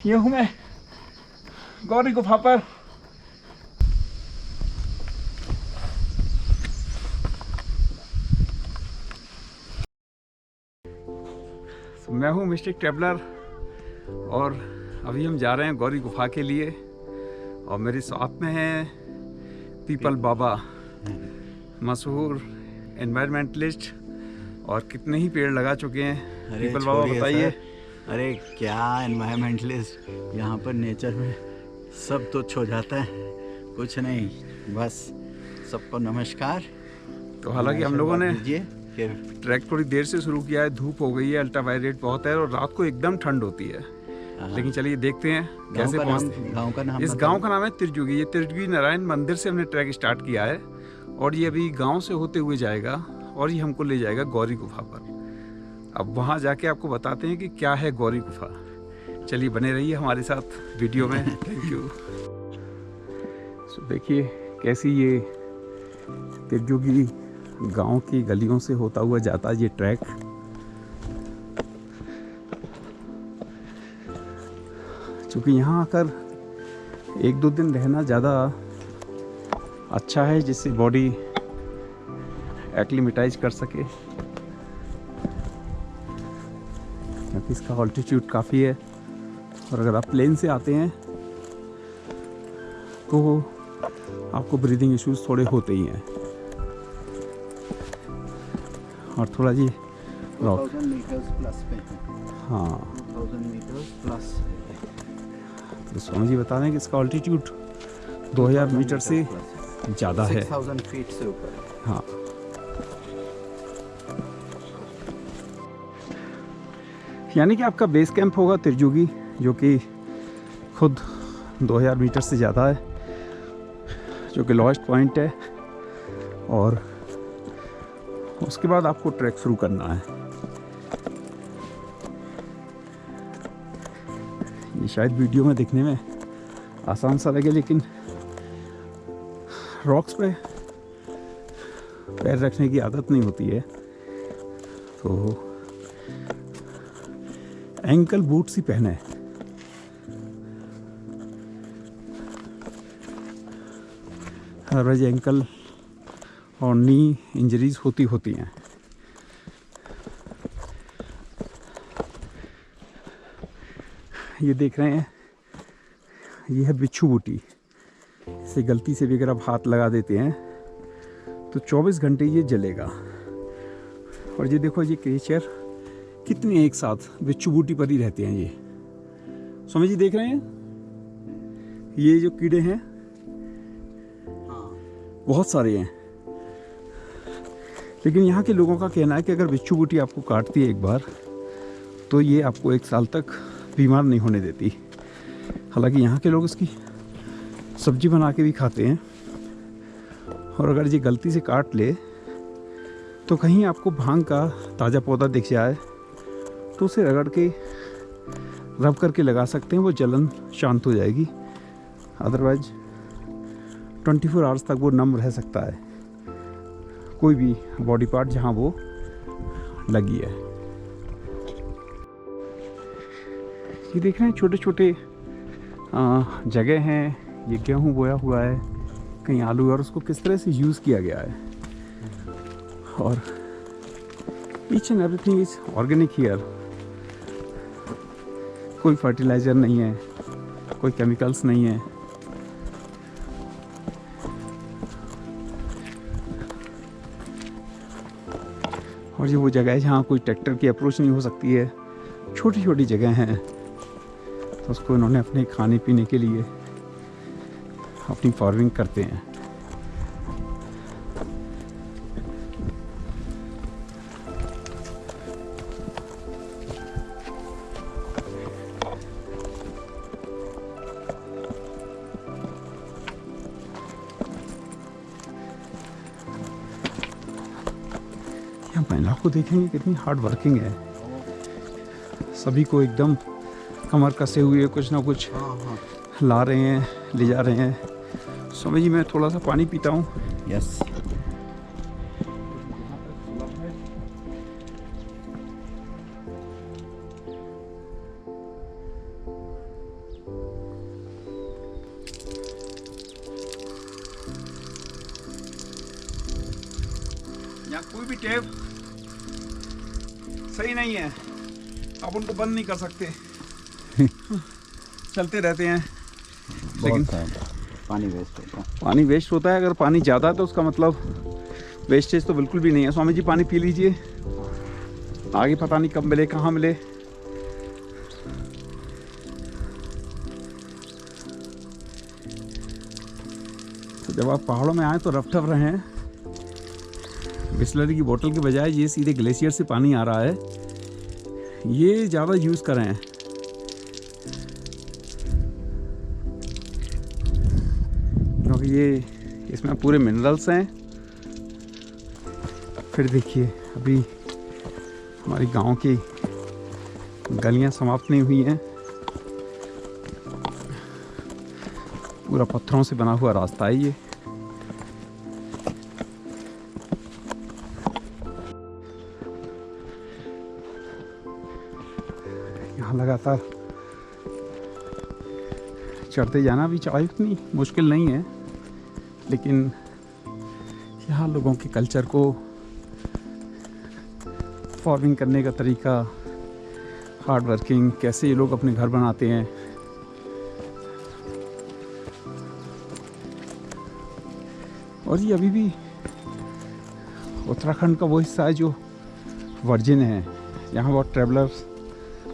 ये हूँ मैं गौरी गुफा पर। मैं हूँ मिस्टिक ट्रैवलर और अभी हम जा रहे हैं गौरी गुफा के लिए। और मेरे साथ में हैं पीपल बाबा, मशहूर एनवायरमेंटलिस्ट, और कितने ही पेड़ लगा चुके हैं। पीपल बाबा बताइए। अरे क्या एनवायरमेंटलिस्ट, यहाँ पर नेचर में सब तुच्छ हो जाता है, कुछ नहीं, बस सबको नमस्कार। तो हालांकि हम लोगों ने फिर ट्रैक थोड़ी देर से शुरू किया है, धूप हो गई है, अल्ट्रावायलेट बहुत है और रात को एकदम ठंड होती है। लेकिन चलिए देखते हैं कैसे पहुँचते हैं। गाँव का नाम, इस गांव का नाम है तिरजुगी। ये तिरजुगी नारायण मंदिर से हमने ट्रैक स्टार्ट किया है और ये अभी गांव से होते हुए जाएगा और ये हमको ले जाएगा गौरी गुफा पर। अब वहाँ जाके आपको बताते हैं कि क्या है गौरी गुफा। चलिए बने रहिए हमारे साथ वीडियो में। Thank you. सो देखिए कैसी ये तिरजुगी गांव की गलियों से होता हुआ जाता है ये ट्रैक। क्योंकि यहाँ आकर एक दो दिन रहना ज़्यादा अच्छा है, जिससे बॉडी एक्लिमेटाइज कर सके, क्योंकि इसका ऑल्टीट्यूड काफ़ी है। और अगर आप प्लेन से आते हैं तो आपको ब्रीदिंग इश्यूज थोड़े होते ही हैं। और थोड़ा ये रॉक 2000 मीटर्स प्लस पे है। हाँ, 2000 मीटर्स प्लस। तो स्वामी जी बता रहे हैं कि इसका ऑल्टीट्यूड 2000 मीटर से ज़्यादा है। 6000 फीट से ऊपर। हाँ, यानी कि आपका बेस कैंप होगा तिरजुगी, जो कि खुद 2000 मीटर से ज़्यादा है, जो कि लोएस्ट पॉइंट है। और उसके बाद आपको ट्रैक शुरू करना है। ये शायद वीडियो में दिखने में आसान सा लगे, लेकिन रॉक्स पे पैर रखने की आदत नहीं होती है, तो एंकल बूट्स ही पहने। अदरवाइज एंकल और नी इंजरीज होती हैं। ये देख रहे हैं, ये है बिच्छू बूटी। इसे गलती से भी अगर आप हाथ लगा देते हैं तो 24 घंटे ये जलेगा। और ये देखो, ये क्रिएचर कितने एक साथ बिच्छू बूटी पर ही रहते हैं। ये स्वामी जी देख रहे हैं, ये जो कीड़े हैं बहुत सारे हैं। लेकिन यहाँ के लोगों का कहना है कि अगर बिच्छू बूटी आपको काटती है एक बार, तो ये आपको 1 साल तक बीमार नहीं होने देती। हालांकि यहाँ के लोग इसकी सब्जी बना के भी खाते हैं। और अगर ये गलती से काट ले तो कहीं आपको भांग का ताज़ा पौधा दिख जाए तो उसे रगड़ के रब करके लगा सकते हैं, वो जलन शांत हो जाएगी। अदरवाइज 24 आवर्स तक वो नम रह सकता है, कोई भी बॉडी पार्ट जहाँ वो लगी है। ये देख रहे हैं छोटे छोटे जगह हैं। ये गेहूँ बोया हुआ है, कहीं आलू, और उसको किस तरह से यूज़ किया गया है। और each and everything is organic here. कोई फर्टिलाइज़र नहीं है, कोई केमिकल्स नहीं है। और ये वो जगह है जहाँ कोई ट्रैक्टर की अप्रोच नहीं हो सकती है। छोटी छोटी जगह हैं, तो उसको इन्होंने अपने खाने पीने के लिए अपनी फार्मिंग करते हैं। यहाँ महिला को देखेंगे कितनी हार्ड वर्किंग है। सभी को एकदम कमर कसे हुए कुछ ना कुछ ला रहे हैं, ले जा रहे हैं। स्वामी जी मैं थोड़ा सा पानी पीता हूँ। यस। यहाँ कोई भी टैप सही नहीं है, आप उनको बंद नहीं कर सकते। चलते रहते हैं, लेकिन पानी वेस्ट होता है। पानी वेस्ट होता है। अगर पानी ज़्यादा है तो उसका मतलब वेस्टेज तो बिल्कुल भी नहीं है। स्वामी जी पानी पी लीजिए, आगे पता नहीं कब मिले कहाँ मिले। तो जब आप पहाड़ों में आए तो रफ टफ रहें। बिस्लरी की बोतल के बजाय ये सीधे ग्लेशियर से पानी आ रहा है, ये ज़्यादा यूज़ करें। क्योंकि ये इसमें पूरे मिनरल्स हैं। फिर देखिए अभी हमारी गांव की गलियां समाप्त नहीं हुई हैं, पूरा पत्थरों से बना हुआ रास्ता है ये। यहाँ लगातार चढ़ते जाना भी चाहे इतनी मुश्किल नहीं है, लेकिन यहाँ लोगों के कल्चर को फार्मिंग करने का तरीका, हार्ड वर्किंग, कैसे ये लोग अपने घर बनाते हैं, और ये अभी भी उत्तराखंड का वो हिस्सा है जो वर्जिन है। यहाँ बहुत ट्रैवलर्स,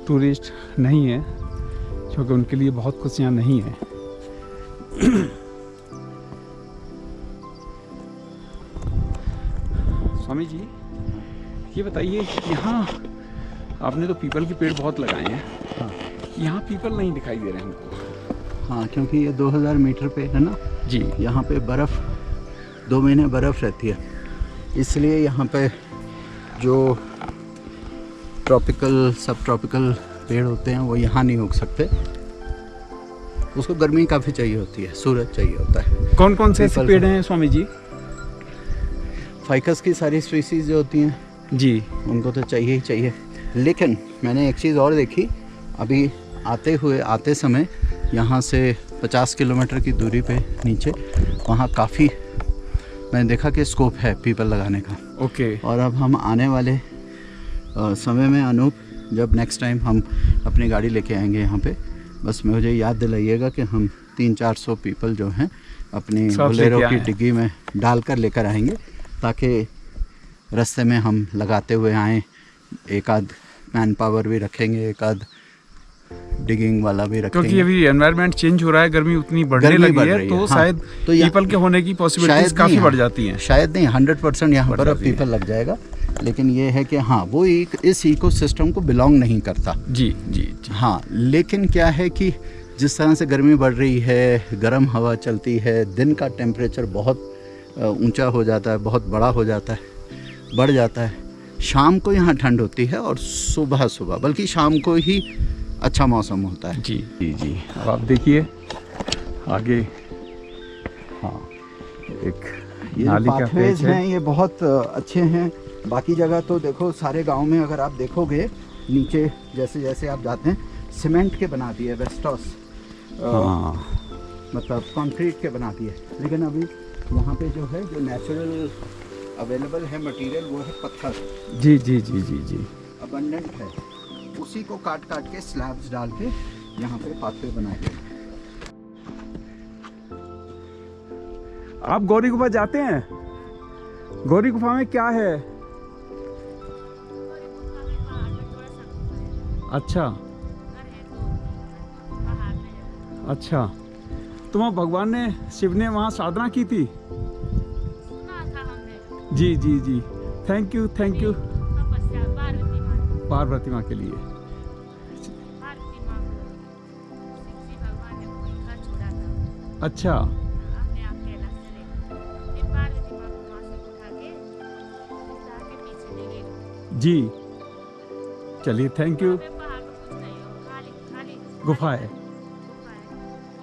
टूरिस्ट नहीं है, क्योंकि उनके लिए बहुत कुछ यहाँ नहीं है। स्वामी जी ये बताइए, यहाँ आपने तो पीपल के पेड़ बहुत लगाए हैं, हाँ। यहाँ पीपल नहीं दिखाई दे रहे हैं हमको। हाँ, क्योंकि ये 2000 मीटर पे है ना जी। यहाँ पे बर्फ़ 2 महीने बर्फ़ रहती है, इसलिए यहाँ पे जो ट्रॉपिकल सब ट्रॉपिकल पेड़ होते हैं वो यहाँ नहीं उग सकते। उसको गर्मी काफ़ी चाहिए होती है, सूरज चाहिए होता है। कौन कौन से ऐसे पीपल पेड़ हैं स्वामी जी? फाइकस की सारी स्पीसीज जो होती हैं जी, उनको तो चाहिए ही चाहिए। लेकिन मैंने एक चीज़ और देखी, अभी आते समय यहाँ से 50 किलोमीटर की दूरी पे नीचे वहाँ काफ़ी मैंने देखा कि स्कोप है पीपल लगाने का। ओके। और अब हम आने वाले समय में अनूप, जब नेक्स्ट टाइम हम अपनी गाड़ी लेके आएंगे यहाँ पे, बस मुझे याद दिलाइएगा कि हम 300-400 पीपल जो हैं अपनी बोलेरो की डिग्गी में डालकर लेकर आएंगे, ताकि रास्ते में हम लगाते हुए आएँ। एक आध मैन पावर भी रखेंगे, एक आध डिगिंग वाला भी रखेंगे, क्योंकि अभी एनवायरनमेंट चेंज हो रहा है, गर्मी उतनी बढ़ने लगी है, तो हाँ, शायद तो पीपल के होने की पॉसिबिलिटीज काफ़ी बढ़ जाती हैं। शायद नहीं, 100% यहाँ पर अब पीपल लग जाएगा। लेकिन ये है कि हाँ, वो इस इकोसिस्टम को बिलोंग नहीं करता। जी जी जी। हाँ, लेकिन क्या है कि जिस तरह से गर्मी बढ़ रही है, गर्म हवा चलती है, दिन का टेम्परेचर बहुत ऊंचा हो जाता है, बहुत बड़ा हो जाता है, बढ़ जाता है। शाम को यहाँ ठंड होती है और सुबह बल्कि शाम को ही अच्छा मौसम होता है। जी जी जी। अब आप देखिए आगे, हाँ, एक ये नाली का पाथवेज पेच है। हैं, ये बहुत अच्छे हैं। बाकी जगह तो देखो, सारे गांव में अगर आप देखोगे नीचे जैसे जैसे आप जाते हैं, सीमेंट के बना दिए, वेस्टॉस हाँ, मतलब कंक्रीट के बना दिए। लेकिन अभी यहाँ पे जो है, जो नेचुरल अवेलेबल है मटेरियल, वो है पत्थर। जी जी जी जी जी। अबंडेंट है, उसी को काट के स्लैब्स डाल के यहाँ पे पाथवे बनाए गए। आप गौरी गुफा जाते हैं? गौरी गुफा में क्या है? अच्छा अच्छा, तो वहाँ भगवान ने, शिव ने वहाँ साधना की थी? जी जी जी। थैंक यू पार्वती माँ के लिए। अच्छा जी, चलिए थैंक यू। गुफा है,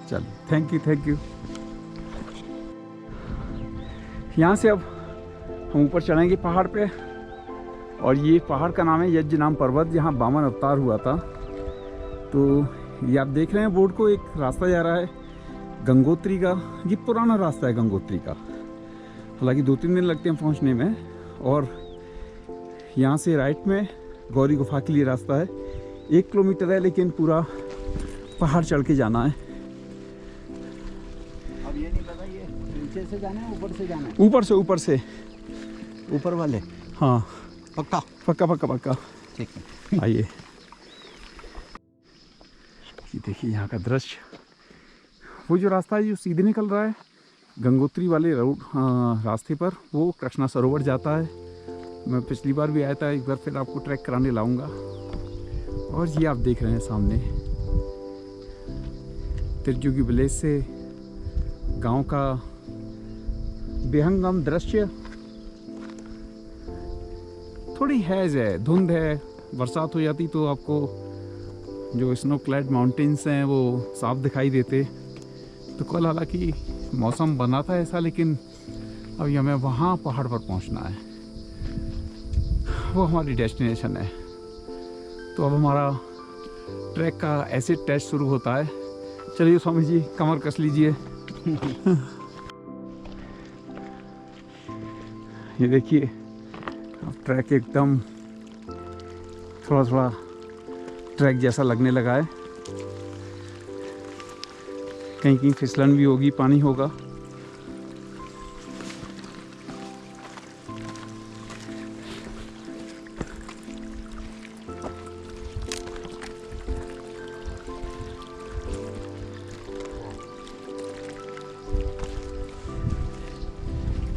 चलिए थैंक यू। यहाँ से अब हम ऊपर चढ़ेंगे पहाड़ पे, और ये पहाड़ का नाम है यज्ञनाम पर्वत, जहाँ वामन अवतार हुआ था। तो ये आप देख रहे हैं बोर्ड को, एक रास्ता जा रहा है गंगोत्री का। ये पुराना रास्ता है गंगोत्री का, हालांकि 2-3 दिन लगते हैं पहुँचने में। और यहाँ से राइट में गौरी गुफा के लिए रास्ता है। 1 किलोमीटर है, लेकिन पूरा पहाड़ चढ़ के जाना है। अब ये नहीं पता ये नीचे से जाना है ऊपर से जाना है? ऊपर से ऊपर वाले? हाँ पक्का? पक्का। ठीक है, आइए। ये देखिए यहाँ का दृश्य। वो जो रास्ता है जो सीधे निकल रहा है गंगोत्री वाले रास्ते पर, वो कृष्णा सरोवर जाता है। मैं पिछली बार भी आया था, एक बार फिर आपको ट्रैक कराने लाऊंगा। और ये आप देख रहे हैं सामने तिरजू की विलेज से गांव का बेहंगम दृश्य। थोड़ी हैज है, धुंध है, बरसात हो जाती तो आपको जो स्नो क्लैड माउंटेन्स हैं वो साफ दिखाई देते। तो कल हालांकि मौसम बना था ऐसा, लेकिन अब हमें वहाँ पहाड़ पर पहुँचना है, वो हमारी डेस्टिनेशन है। तो अब हमारा ट्रैक का एसिड टेस्ट शुरू होता है। चलिए स्वामी जी, कमर कस लीजिए। ये देखिए अब ट्रैक एकदम थोड़ा ट्रैक जैसा लगने लगा है। कहीं फिसलन भी होगी, पानी होगा।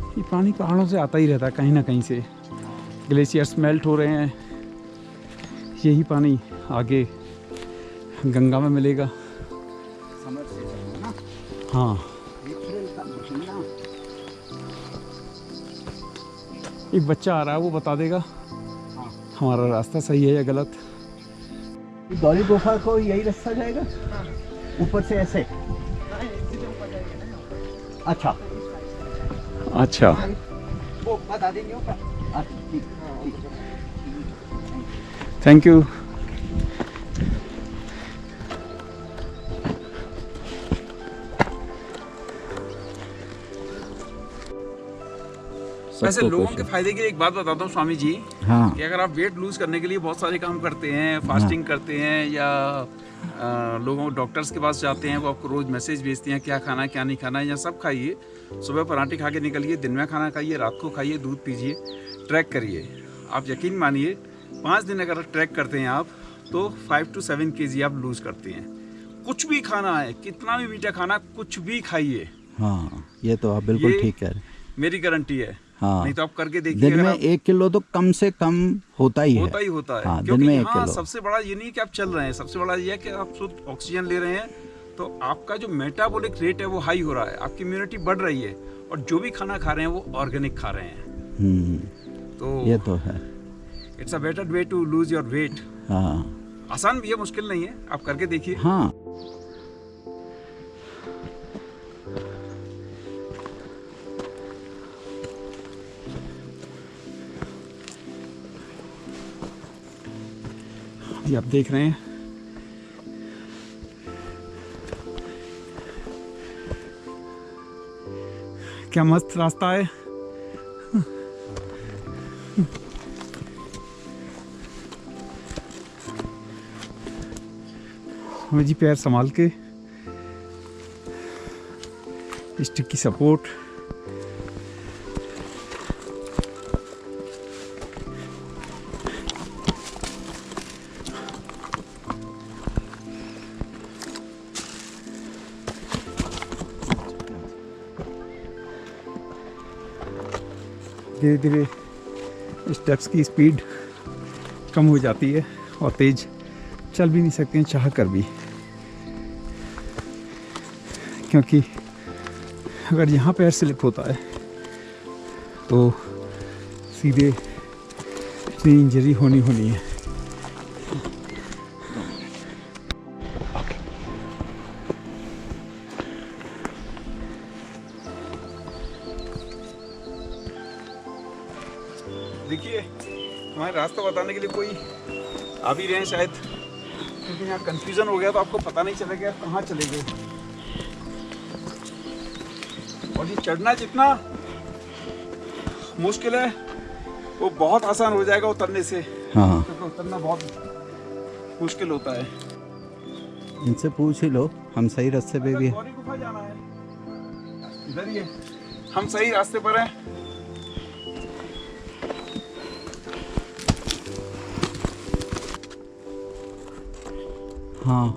ये पानी पहाड़ों से आता ही रहता है कहीं ना कहीं से। ग्लेशियर्स मेल्ट हो रहे हैं, यही पानी आगे गंगा में मिलेगा। हाँ, एक बच्चा आ रहा है, वो बता देगा हमारा रास्ता सही है या गलत। गौरी गुफा को यही रास्ता जाएगा? ऊपर से ऐसे? अच्छा, वो बता देंगे ऊपर। ठीक। Thank you. वैसे लोगों के फायदे के लिए एक बात बताता हूँ स्वामी जी। हाँ। कि अगर आप वेट लूज करने के लिए बहुत सारे काम करते हैं, फास्टिंग करते हैं, या लोगों डॉक्टर्स के पास जाते हैं, वो आपको रोज मैसेज भेजते हैं क्या खाना है क्या नहीं खाना है, या सब खाइए। सुबह पराठे खा के निकलिए, दिन में खाना खाइए, रात को खाइए, दूध पीजिए, ट्रैक करिए। आप यकीन मानिए 5 दिन अगर ट्रैक करते हैं आप, तो 5 to 7 kg आप लूज करते हैं। कुछ भी खाना है, कितना भी मीठा खाना, कुछ भी खाइए। हाँ, ये तो आप बिल्कुल ठीक कह रहे हैं, मेरी गारंटी है। हाँ, नहीं तो आप करके देखिए। दिन में 1 किलो तो कम से कम होता ही है। हाँ, दिन में 1 किलो। सबसे बड़ा ये नहीं कि आप चल रहे हैं, सबसे बड़ा ये है कि आप शुद्ध ऑक्सीजन ले रहे हैं, तो आपका जो मेटाबॉलिक रेट है वो हाई हो रहा है, आपकी इम्यूनिटी बढ़ रही है, और जो भी खाना खा रहे हैं वो ऑर्गेनिक खा रहे हैं। तो ये तो है। It's a better way to lose your weight. हाँ, आसान भी है, मुश्किल नहीं है, आप करके देखिए। हाँ। ये आप देख रहे हैं क्या मस्त रास्ता है। हमें जी पैर संभाल के, स्टिक की सपोर्ट। धीरे धीरे स्टेप्स की स्पीड कम हो जाती है और तेज चल भी नहीं सकते हैं चाह कर भी, क्योंकि अगर यहाँ पैर स्लिप होता है तो सीधे इतनी इंजरी होनी है। देखिए हमारे रास्ता बताने के लिए कोई आ भी रहे हैं शायद, क्योंकि यहाँ कंफ्यूजन हो गया तो आपको पता नहीं चलेगा कहाँ चले गए। और ये चढ़ना जितना मुश्किल है वो बहुत आसान हो जाएगा उतरने से, हाँ, क्योंकि उतरना बहुत मुश्किल होता है। इनसे पूछ ही लो हम सही रास्ते पे भी हैं। गौरी गुफा जाना है, इधर ही है, हम सही रास्ते पर हैं। हाँ,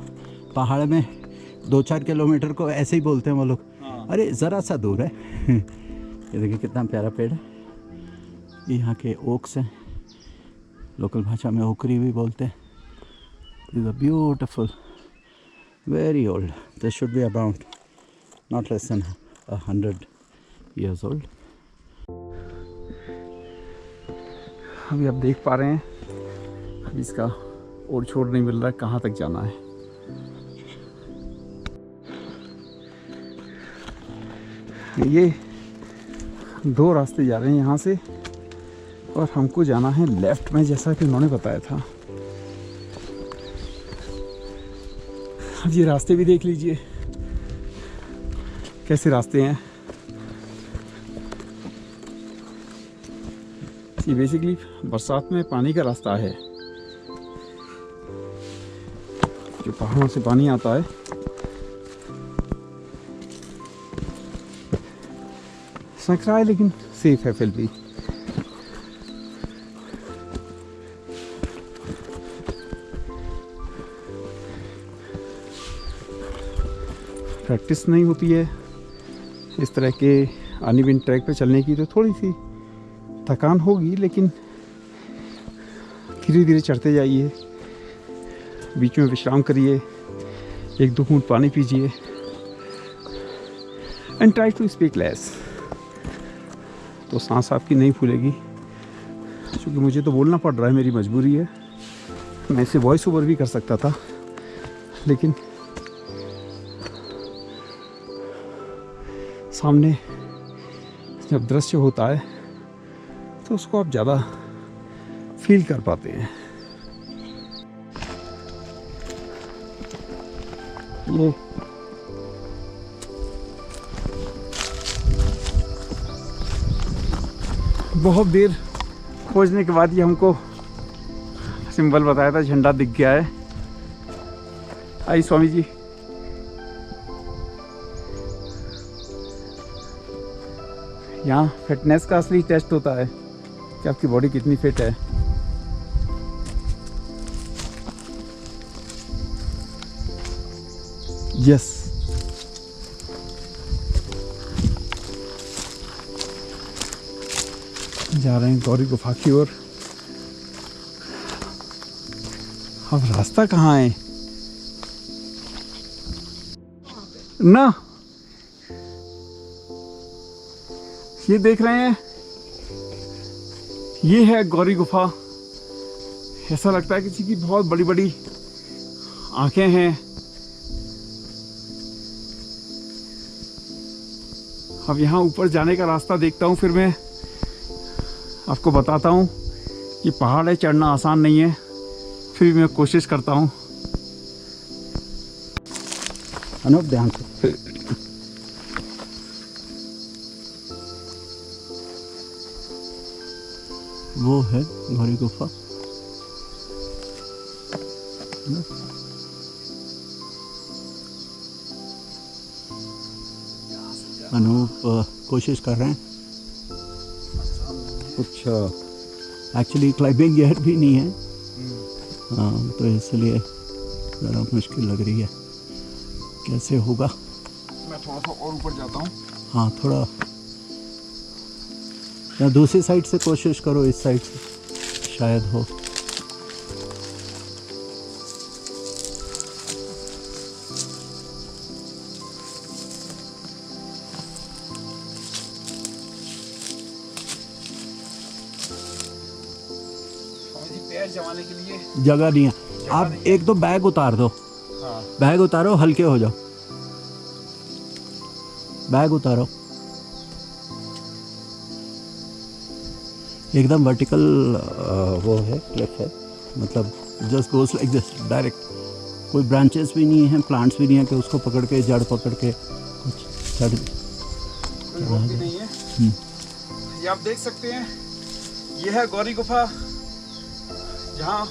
पहाड़ में 2-4 किलोमीटर को ऐसे ही बोलते हैं वो लोग। हाँ। अरे ज़रा सा दूर है। ये देखिए कितना प्यारा पेड़ है। ये यहाँ के ओक्स हैं, लोकल भाषा में ओकरी भी बोलते हैं। This are beautiful, very old. This should be about not less than 100 years old. अभी आप देख पा रहे हैं, अभी इसका और छोड़ नहीं मिल रहा है, कहाँ तक जाना है। ये 2 रास्ते जा रहे हैं यहाँ से, और हमको जाना है लेफ्ट में, जैसा कि उन्होंने बताया था। अब ये रास्ते भी देख लीजिए कैसे रास्ते हैं। ये बेसिकली बरसात में पानी का रास्ता है, जो पहाड़ों से पानी आता है। संकरा है लेकिन सेफ है फिर भी। प्रैक्टिस नहीं होती है इस तरह के अनइवन ट्रैक पे चलने की, तो थोड़ी सी थकान होगी, लेकिन धीरे धीरे चढ़ते जाइए, बीच में विश्राम करिए, 1-2 घूंट पानी पीजिए, and try to speak less. तो सांस आपकी नहीं फूलेगी, क्योंकि मुझे तो बोलना पड़ रहा है, मेरी मजबूरी है। मैं इसे वॉइस ओवर भी कर सकता था, लेकिन सामने जब दृश्य होता है तो उसको आप ज़्यादा फील कर पाते हैं। ये बहुत देर खोजने के बाद ये हमको सिंबल बताया था, झंडा दिख गया है। आई स्वामी जी, यहाँ फिटनेस का असली टेस्ट होता है कि आपकी बॉडी कितनी फिट है। यस, जा रहे हैं गौरी गुफा की ओर। अब रास्ता कहाँ है ना, ये देख रहे हैं, ये है गौरी गुफा। ऐसा लगता है किसी की बहुत बड़ी बड़ी आंखें हैं। अब यहाँ ऊपर जाने का रास्ता देखता हूँ, फिर मैं आपको बताता हूँ। ये पहाड़ है, चढ़ना आसान नहीं है, फिर भी मैं कोशिश करता हूँ। अनूप ध्यान से। वो है गौरी गुफा। अनूप कोशिश कर रहे हैं। कुछ एक्चुअली क्लाइंबिंग गियर भी नहीं है, हाँ, तो इसलिए ज़रा मुश्किल लग रही है। कैसे होगा? मैं थोड़ा सा और ऊपर जाता हूँ। हाँ, थोड़ा या दूसरी साइड से कोशिश करो, इस साइड से शायद हो। पैर जमाने के लिए जगह नहीं है। आप एक तो बैग उतार दो। हाँ। बैग उतारो, हल्के हो जाओ। बैग उतारो। एकदम वर्टिकल वो है, क्लिफ है, मतलब just goes like this direct. कोई ब्रांचेस भी नहीं है, प्लांट्स भी नहीं है कि उसको पकड़ के, जड़ पकड़ के कुछ चढ़ नहीं है। ये आप देख सकते हैं, ये है गौरी गुफा, जहाँ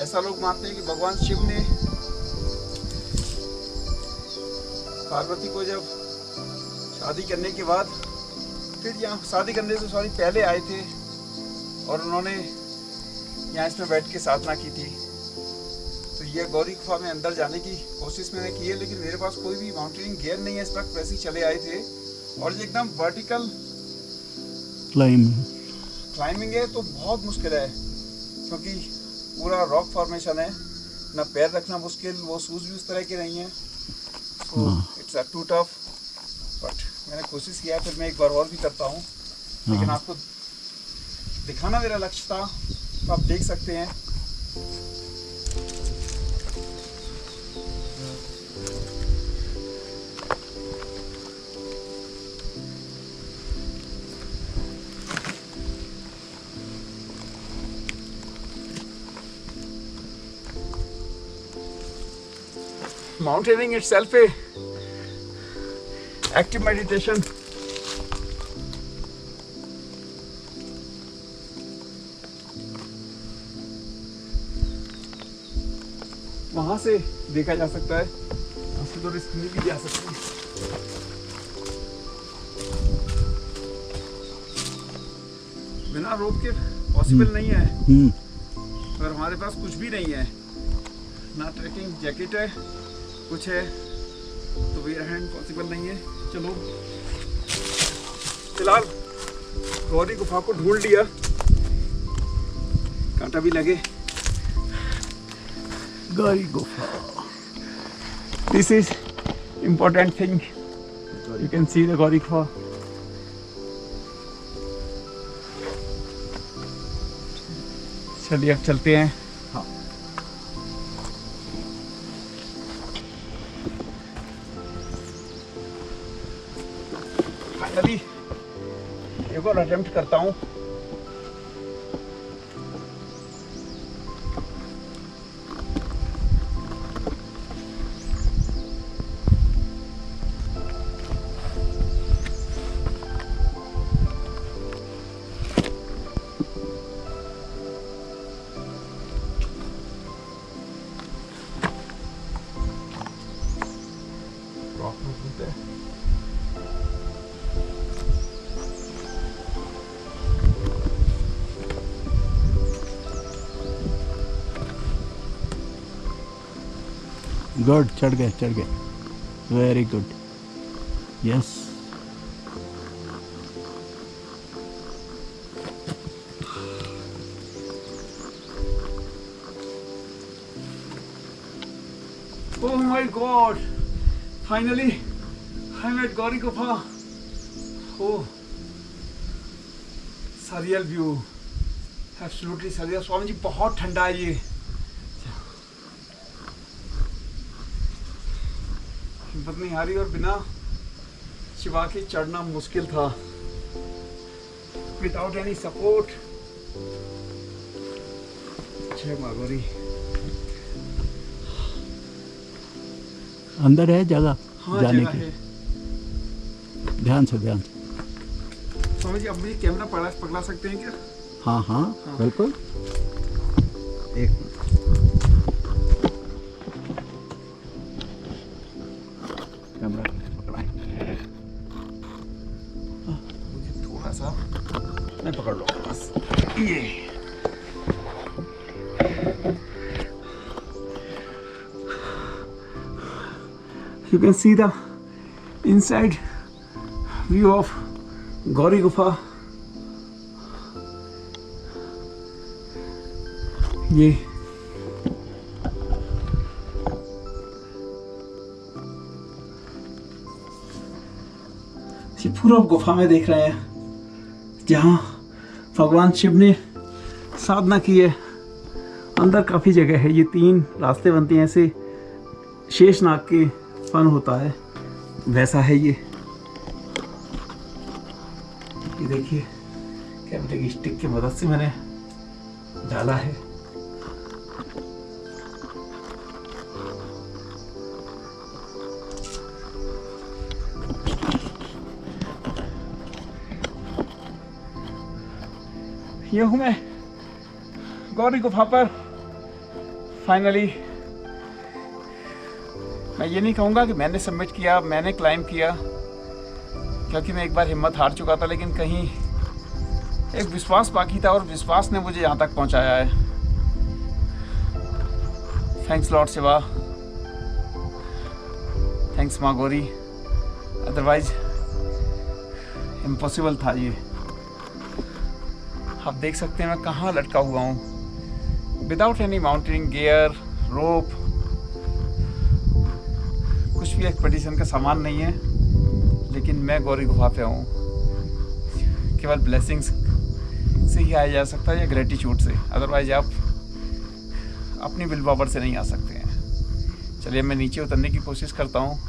ऐसा लोग मानते हैं कि भगवान शिव ने पार्वती को जब शादी करने के बाद, फिर यहाँ शादी करने से सॉरी पहले आए थे और उन्होंने यहाँ इसमें बैठ के साधना की थी। तो ये गौरी गुफा में अंदर जाने की कोशिश मैंने की है, लेकिन मेरे पास कोई भी माउंटेनिंग गियर नहीं है इस वक्त, वैसे ही चले आए थे। और ये एकदम वर्टिकल क्लाइंबिंग है, तो बहुत मुश्किल है क्योंकि पूरा रॉक फॉर्मेशन है, ना पैर रखना मुश्किल, वो शूज़ भी उस तरह के नहीं हैं, तो इट्स टू टफ। बट मैंने कोशिश किया, फिर मैं एक बार और भी करता हूँ, लेकिन आपको दिखाना मेरा लक्ष्य था, तो आप देख सकते हैं। Mountaineering itself a active meditation. वहां से देखा जा सकता है, वहां से तो रिस्क में भी जा सकते हैं। बिना रोप के पॉसिबल नहीं है, और हमारे पास कुछ भी नहीं है, ना ट्रैकिंग जैकेट है, कुछ है, तो वेयर हैंड पॉसिबल नहीं है। चलो फिलहाल गौरी गुफा को ढूंढ लिया, कांटा भी लगे। गौरी गुफा, this is important thing, you can see the Gauri गुफा। चलिए अब चलते हैं। फाइनली एक और अटेम्प्ट करता हूँ। रॉक में घूमते हैं। गुड, चढ़ गए, very good, yes. Oh my God! Finally, I'm at Gauri Gufa. Oh, surreal view. Absolutely surreal. Swami ji बहुत ठंडा है ये। हिम्मत नहीं आ रही, और बिना शिवा के चढ़ना मुश्किल था। Without any support. जय मां गौरी। अंदर है जगह, हाँ, जाने जगह की। है। ध्यान से। स्वामी जी, अब मुझे कैमरा पकड़ा सकते हैं क्या? हाँ, बिल्कुल। एक कैमरा पकड़ाएं। मुझे थोड़ा सा मैं पकड़ लो बस, ये you can see the inside view of Gauri Gufa. ये पूरा गुफा में देख रहे हैं, जहाँ भगवान शिव ने साधना की है। अंदर काफ़ी जगह है, ये 3 रास्ते बनते हैं, ऐसे शेषनाग के फन होता है वैसा है ये देखिए, कैमरे की स्टिक की मदद से मैंने डाला है। ये हूँ मैं गौरी गुफा पर फाइनली। मैं ये नहीं कहूँगा कि मैंने सबमिट किया, मैंने क्लाइम किया, क्योंकि मैं एक बार हिम्मत हार चुका था, लेकिन कहीं एक विश्वास बाकी था और विश्वास ने मुझे यहाँ तक पहुँचाया है। थैंक्स लॉर्ड शिवा, थैंक्स माँ गौरी, अदरवाइज इम्पॉसिबल था ये। आप देख सकते हैं मैं कहाँ लटका हुआ हूँ, विदाउट एनी माउंटेनिंग गियर, रोप, कुछ भी एक्सपेडिशन का सामान नहीं है, लेकिन मैं गौरी गुफा पे हूँ। केवल ब्लेसिंग्स से ही आया जा सकता है या ग्रेटिट्यूड से, अदरवाइज आप अपनी विल पावर से नहीं आ सकते हैं। चलिए मैं नीचे उतरने की कोशिश करता हूँ।